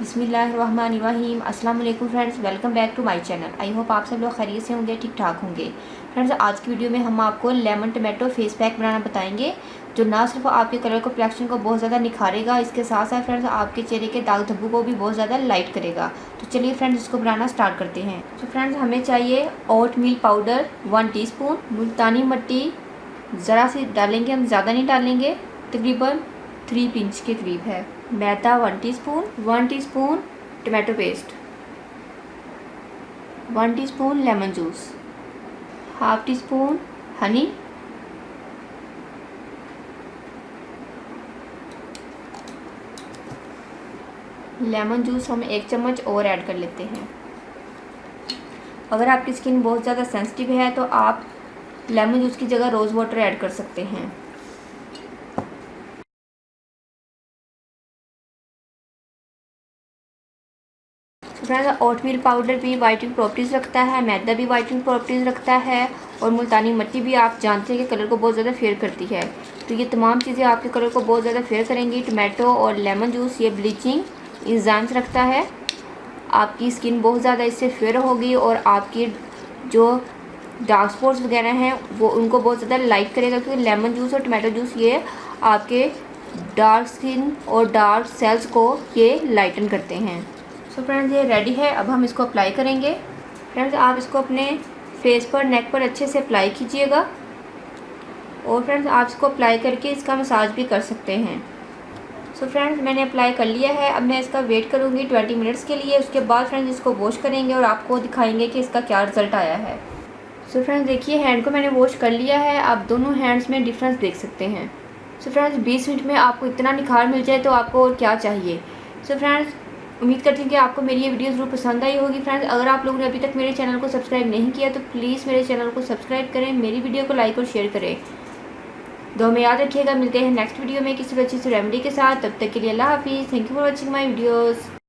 बिस्मिल्लाहिर्रहमानिर्रहीम। अस्सलाम वालेकुम friends, welcome back to my channel. I hope आप सब लोग खैरियत से होंगे, ठीक ठाक होंगे। फ्रेंड्स, आज की वीडियो में हम आपको लेमन टमाटो फेस पैक बनाना बताएंगे, जो ना सिर्फ आपके कलर को कलेक्शन को बहुत ज़्यादा निखारेगा, इसके साथ साथ फ्रेंड्स आपके चेहरे के दाग धब्बों को भी बहुत ज़्यादा लाइट करेगा। तो चलिए फ्रेंड्स, इसको बनाना स्टार्ट करते हैं। तो फ्रेंड्स, हमें चाहिए ओट मिल पाउडर 1 टीस्पून, मुल्तानी मिट्टी ज़रा सी डालेंगे, हम ज़्यादा नहीं डालेंगे, तकरीबन 3 पिंच के करीब है। मैदा 1 teaspoon, 1 teaspoon tomato paste, 1 teaspoon lemon juice, half tea spoon Honey, lemon juice हम 1 चम्मच और ऐड कर लेते हैं। अगर आपकी स्किन बहुत ज़्यादा सेंसिटिव है तो आप लेमन जूस की जगह रोज़ वाटर ऐड कर सकते हैं। फ्रेंड्स, ओटमील पाउडर भी वाइटनिंग प्रॉपर्टीज़ रखता है, मैदा भी वाइटनिंग प्रॉपर्टीज़ रखता है, और मुल्तानी मिट्टी भी आप जानते हैं कि कलर को बहुत ज़्यादा फेयर करती है। तो ये तमाम चीज़ें आपके कलर को बहुत ज़्यादा फेयर करेंगी। टमाटो और लेमन जूस ये ब्लीचिंग एंजाइम्स रखता है, आपकी स्किन बहुत ज़्यादा इससे फेयर होगी, और आपकी जो डार्क स्पॉट्स वगैरह हैं वो उनको बहुत ज़्यादा लाइट करेगा, क्योंकि लेमन जूस और टमाटो जूस ये आपके डार्क स्किन और डार्क सेल्स को ये लाइटन करते हैं। सो फ्रेंड्स, ये रेडी है। अब हम इसको अप्लाई करेंगे। फ्रेंड्स, आप इसको अपने फेस पर, नेक पर अच्छे से अप्लाई कीजिएगा, और फ्रेंड्स आप इसको अप्लाई करके इसका मसाज भी कर सकते हैं। सो फ्रेंड्स, मैंने अप्लाई कर लिया है। अब मैं इसका वेट करूँगी 20 मिनट्स के लिए। उसके बाद फ्रेंड्स इसको वॉश करेंगे और आपको दिखाएंगे कि इसका क्या रिज़ल्ट आया है। सो फ्रेंड्स, देखिए हैंड को मैंने वॉश कर लिया है। आप दोनों हैंड्स में डिफरेंस देख सकते हैं। सो फ्रेंड्स, 20 मिनट में आपको इतना निखार मिल जाए तो आपको और क्या चाहिए। सो फ्रेंड्स, उम्मीद करती हूँ कि आपको मेरी ये वीडियो ज़रूर पसंद आई होगी। फ्रेंड्स, अगर आप लोगों ने अभी तक मेरे चैनल को सब्सक्राइब नहीं किया तो प्लीज़ मेरे चैनल को सब्सक्राइब करें, मेरी वीडियो को लाइक और शेयर करें। दो में याद रखिएगा। मिलते हैं नेक्स्ट वीडियो में किसी अच्छी सी रेमेडी के साथ। तब तक के लिए अल्लाह हाफिज़। Thank you for watching my videos.